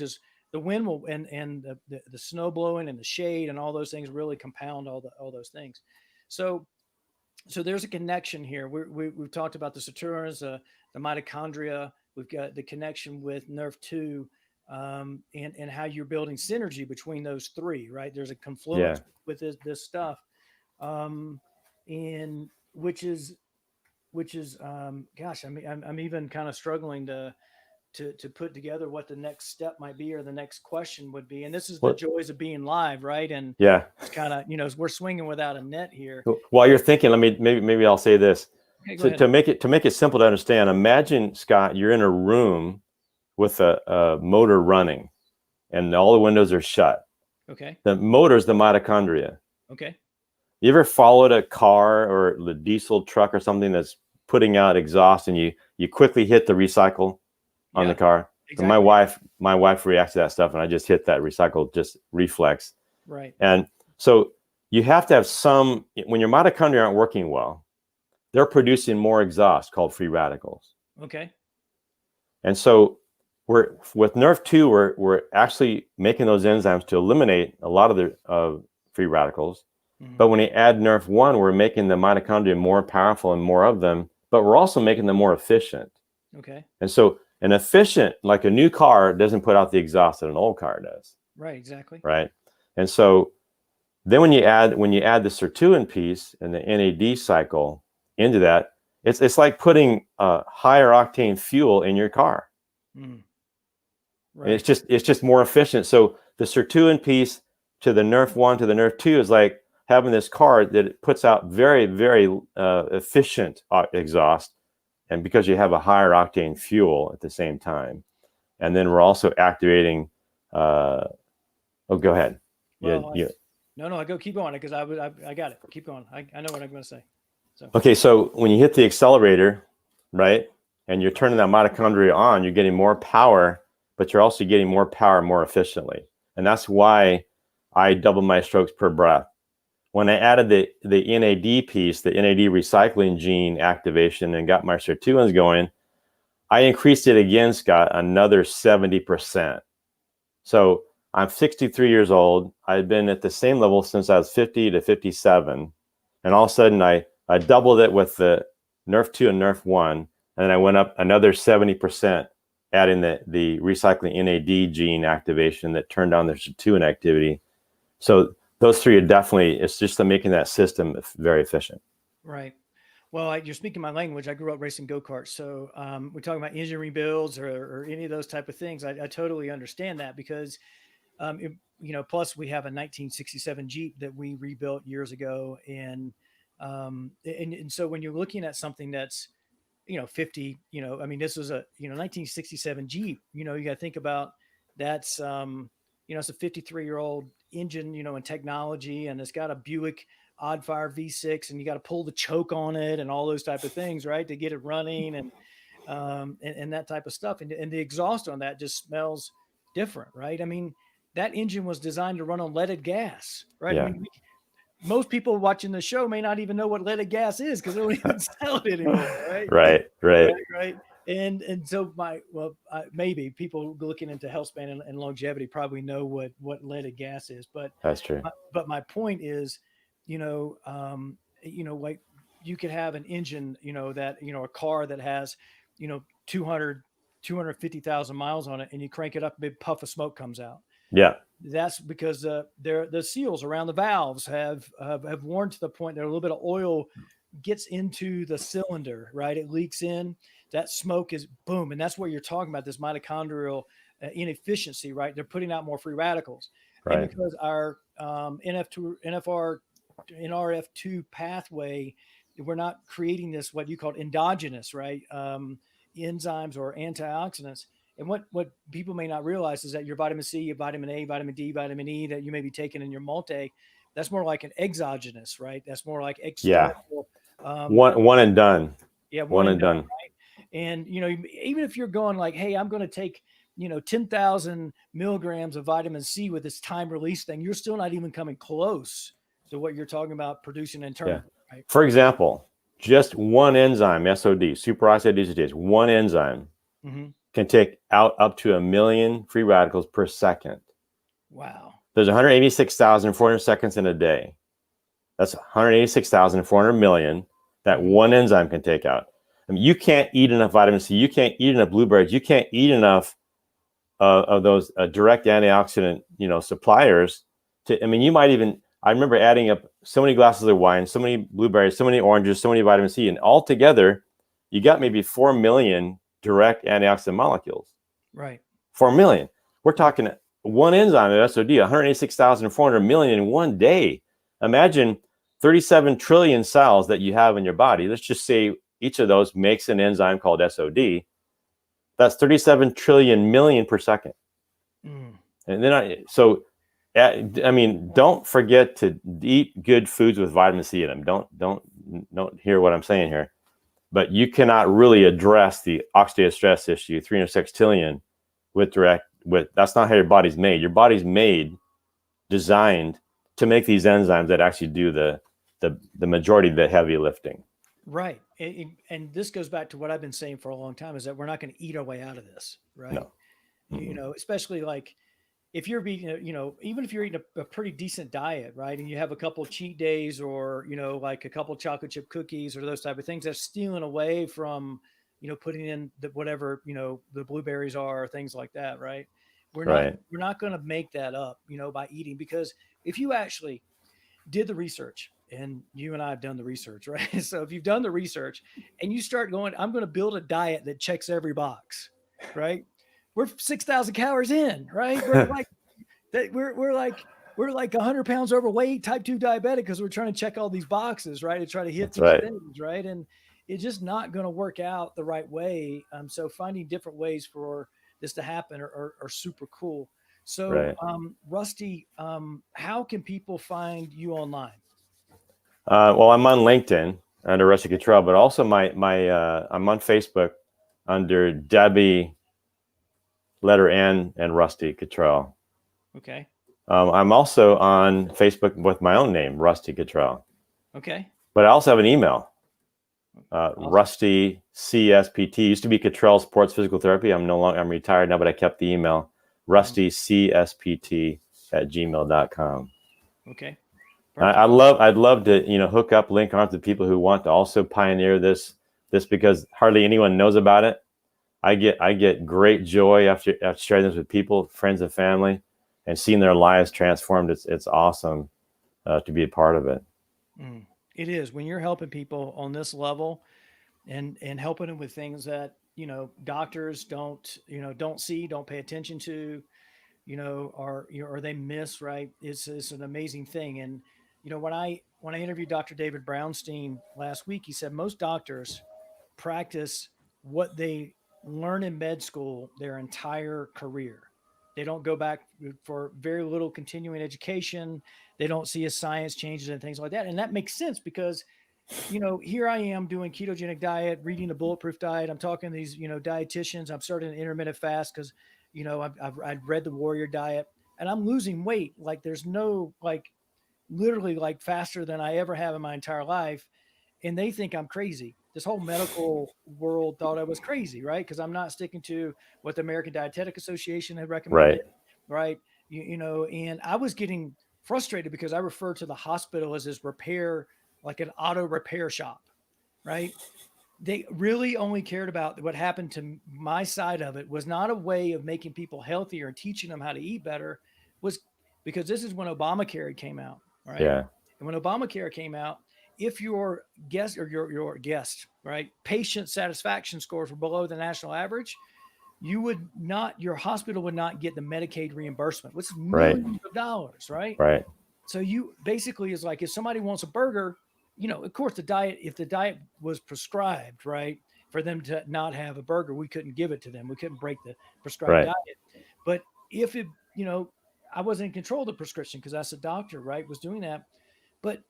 will and the snow blowing and the shade and all those things really compound all those things. So there's a connection here. We've talked about the Saturns, the mitochondria. We've got the connection with Nerve2, and how you're building synergy between those three, right? There's a confluence with this stuff, and which is, gosh, I mean, I'm even kind of struggling to put together what the next step might be or the next question would be. And this is the joys of being live, right? And it's kind of, we're swinging without a net here. While you're thinking, maybe I'll say this. Okay, so to make it simple to understand, imagine, Scott, you're in a room with a motor running and all the windows are shut. Okay. The motor is the mitochondria. Okay. You ever followed a car or the diesel truck or something that's putting out exhaust and you quickly hit the recycle on the car? Exactly. So my wife reacts to that stuff and I just hit that recycle, just reflex. Right. And so you have to have when your mitochondria aren't working well, they're producing more exhaust called free radicals. Okay. And so with Nerve2, we're actually making those enzymes to eliminate a lot of the free radicals. Mm-hmm. But when you add Nerve1, we're making the mitochondria more powerful and more of them, but we're also making them more efficient. Okay. And so an efficient, like a new car, doesn't put out the exhaust that an old car does. Right, exactly. Right. And so then when you add the sirtuin piece and the NAD cycle into that, it's like putting higher octane fuel in your car. Mm. Right. And it's just more efficient. So the sirtuin piece to the Nerve1 to the Nerve2 is like having this car that it puts out very, very efficient exhaust, and because you have a higher octane fuel at the same time. And then we're also activating go ahead. Well, No, keep going, because I got it. Keep going. I know what I'm going to say. So. Okay, so when you hit the accelerator, right, and you're turning that mitochondria on, you're getting more power, but you're also getting more power more efficiently. And that's why I double my strokes per breath. When I added the NAD piece, the NAD recycling gene activation, and got my sirtuins going, I increased it again, Scott, another 70%. So I'm 63 years old. I've been at the same level since I was 50 to 57. And all of a sudden, I doubled it with the Nerve2 and Nerve1. And then I went up another 70%, adding the recycling NAD gene activation that turned on the sirtuin activity. So those three are definitely, it's just making that system very efficient. Right. Well, you're speaking my language. I grew up racing go-karts. So we're talking about engine rebuilds or any of those type of things. I totally understand that because, plus we have a 1967 Jeep that we rebuilt years ago. And so when you're looking at something that's, 50, I mean, this was a, 1967 Jeep, you got to think about that's, it's a 53-year-old engine, and technology, and it's got a Buick Oddfire V6, and you got to pull the choke on it and all those type of things, right, to get it running and that type of stuff. And the exhaust on that just smells different, right? I mean, that engine was designed to run on leaded gas, right? Yeah. I mean, most people watching the show may not even know what leaded gas is because they don't even sell it anymore, right? Right. And so maybe people looking into healthspan and longevity probably know what leaded gas is, but That's true. my point is, like you could have an engine, that, a car that has, 200, 250,000 miles on it, and you crank it up, a big puff of smoke comes out. Yeah. That's because the seals around the valves have worn to the point that a little bit of oil gets into the cylinder, right? It leaks in. That smoke is boom, and that's what you're talking about. This mitochondrial inefficiency, right? They're putting out more free radicals, and Right. because our NRF2 pathway, we're not creating this what you call endogenous, right? Enzymes or antioxidants. And what people may not realize is that your vitamin C, your vitamin A, vitamin D, vitamin E that you may be taking in your multi, that's more like an exogenous, right? That's more like external. One and done. Yeah, one and done. right? And even if you're going like, hey, I'm going to take 10,000 milligrams of vitamin C with this time release thing, you're still not even coming close to what you're talking about producing internally. Yeah. Right? For example, just one enzyme, SOD, superoxide dismutase, one enzyme can take out up to 1 million free radicals per second. Wow. There's 186,400 seconds in a day. That's 186,400 million that one enzyme can take out. I mean, you can't eat enough vitamin C. You can't eat enough blueberries. You can't eat enough of those direct antioxidant, suppliers. You might even. I remember adding up so many glasses of wine, so many blueberries, so many oranges, so many vitamin C, and all together, you got maybe 4 million direct antioxidant molecules. Right. 4 million. We're talking one enzyme of SOD, 186,400 million in one day. Imagine 37 trillion cells that you have in your body. Let's just say each of those makes an enzyme called SOD. That's 37 trillion million per second. And then don't forget to eat good foods with vitamin C in them. Don't hear what I'm saying here. But you cannot really address the oxidative stress issue, 306 trillion, that's not how your body's made. Your body's designed to make these enzymes that actually do the majority of the heavy lifting. Right. And this goes back to what I've been saying for a long time, is that we're not going to eat our way out of this, right? No. Especially like if you're being, even if you're eating a pretty decent diet, right? And you have a couple of cheat days or, like a couple of chocolate chip cookies or those type of things, that's stealing away from, putting in whatever, the blueberries are, or things like that. Right. We're not going to make that up, by eating, because if you actually did the research, and you and I have done the research, right? So if you've done the research and you start going, I'm going to build a diet that checks every box, right? We're 6,000 calories in, right? We're like that. We're like 100 pounds overweight, type 2 diabetic, because we're trying to check all these boxes, right? To try to hit these things, right? And it's just not going to work out the right way. So finding different ways for this to happen are super cool. So, Rusty, how can people find you online? Well, I'm on LinkedIn under Rusty Cottrell, but also I'm on Facebook under Debbie, letter N, and Rusty Cottrell. Okay. I'm also on Facebook with my own name, Rusty Cottrell. Okay. But I also have an email, Rusty CSPT. Used to be Cottrell Sports Physical Therapy. I'm retired now, but I kept the email, rustycSPT@gmail.com. Okay. I'd love to, hook up, link arms to people who want to also pioneer this because hardly anyone knows about it. I get great joy after sharing this with people, friends and family, and seeing their lives transformed. It's awesome to be a part of it. It is, when you're helping people on this level and helping them with things that, doctors don't see, don't pay attention to, or they miss, right? It's an amazing thing. And, when I interviewed Dr. David Brownstein last week, he said most doctors practice what they learn in med school their entire career. They don't go back for very little continuing education. They don't see as science changes and things like that. And that makes sense because, here I am doing ketogenic diet, reading the Bulletproof Diet. I'm talking to these, dietitians. I'm starting an intermittent fast because, I've read the Warrior Diet, and I'm losing weight. Like there's no literally like faster than I ever have in my entire life. And they think I'm crazy. This whole medical world thought I was crazy, right? Because I'm not sticking to what the American Dietetic Association had recommended, Right. right? And I was getting frustrated because I refer to the hospital as this repair, like an auto repair shop, right? They really only cared about what happened to my side of it, was not a way of making people healthier and teaching them how to eat better, was because this is when Obamacare came out, right? Yeah. And when Obamacare came out, if your guest or your guest, right, patient satisfaction scores were below the national average, you would not, your hospital would not get the Medicaid reimbursement, which is Right. millions of dollars, right? Right. So you basically is like, if somebody wants a burger, of course the diet, if the diet was prescribed, right, for them to not have a burger, we couldn't give it to them. We couldn't break the prescribed Right. diet. But if it, I wasn't in control of the prescription because that's a doctor, right, was doing that. But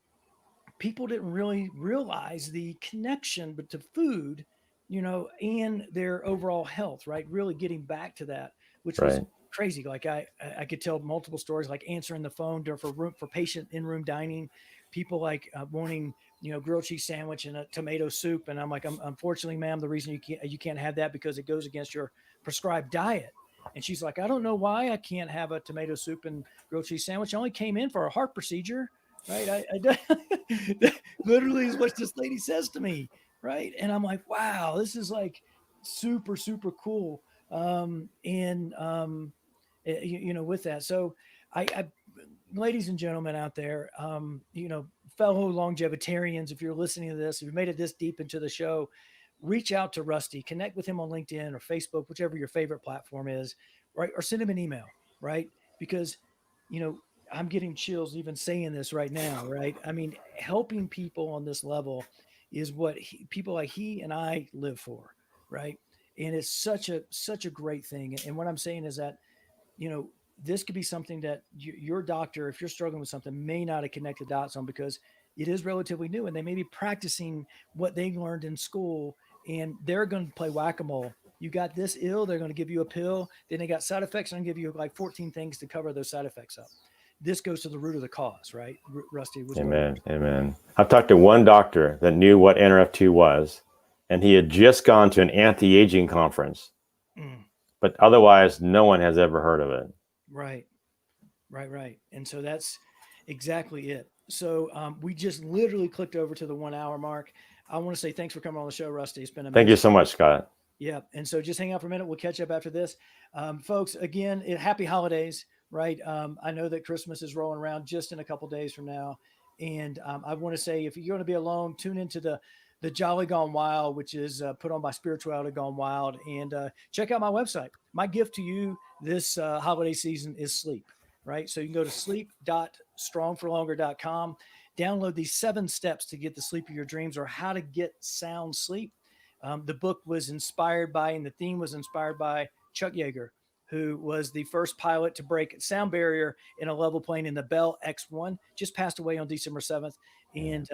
people didn't really realize the connection but to food, and their overall health, right? Really getting back to that, which was Right. crazy. Like I could tell multiple stories, like answering the phone for patient in room dining, people like wanting grilled cheese sandwich and a tomato soup, and I'm like, unfortunately, ma'am, the reason you can't have that because it goes against your prescribed diet. And she's like, I don't know why I can't have a tomato soup and grilled cheese sandwich. I only came in for a heart procedure, right? Literally is what this lady says to me, right? And I'm like, wow, this is like super, super cool. With that. So I ladies and gentlemen out there, fellow longevitarians, if you're listening to this, if you made it this deep into the show, reach out to Rusty, connect with him on LinkedIn or Facebook, whichever your favorite platform is, right? Or send him an email, right? Because, I'm getting chills even saying this right now, right? I mean, helping people on this level is what people like he and I live for, right? And it's such a great thing. And what I'm saying is that, this could be something that your doctor, if you're struggling with something, may not have connected dots on because it is relatively new and they may be practicing what they learned in school and they're going to play whack-a-mole. You got this ill, they're going to give you a pill. Then they got side effects and give you like 14 things to cover those side effects up. This goes to the root of the cause, right? Rusty was Amen. Amen. I've talked to one doctor that knew what NRF2 was, and he had just gone to an anti-aging conference, but otherwise no one has ever heard of it. Right. And so that's exactly it. So we just literally clicked over to the 1 hour mark. I want to say thanks for coming on the show, Rusty. It's been amazing. Thank you so much, Scott. Yeah. And so just hang out for a minute. We'll catch up after this. Folks, again, happy holidays, right? I know that Christmas is rolling around just in a couple days from now. And I want to say, if you're going to be alone, tune into the Jolly Gone Wild, which is put on by Spirituality Gone Wild. And check out my website. My gift to you this holiday season is sleep, right? So you can go to sleep.strongforlonger.com, download these 7 steps to get the sleep of your dreams, or how to get sound sleep. The book was inspired by, and the theme was inspired by Chuck Yeager, who was the first pilot to break sound barrier in a level plane in the Bell X-1, just passed away on December 7th. And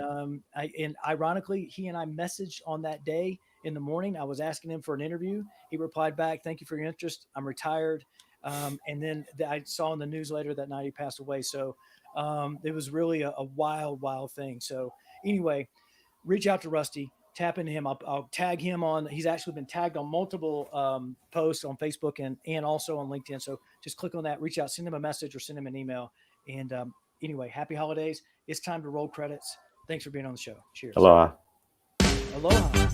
ironically, he and I messaged on that day in the morning. I was asking him for an interview. He replied back, "Thank you for your interest. I'm retired." And then I saw in the news later that night he passed away. So it was really a wild, wild thing. So anyway, reach out to Rusty. Tap into him. I'll tag him on. He's actually been tagged on multiple posts on Facebook and also on LinkedIn. So just click on that, reach out, send him a message or send him an email. And anyway, happy holidays. It's time to roll credits. Thanks for being on the show. Cheers. Aloha. Aloha.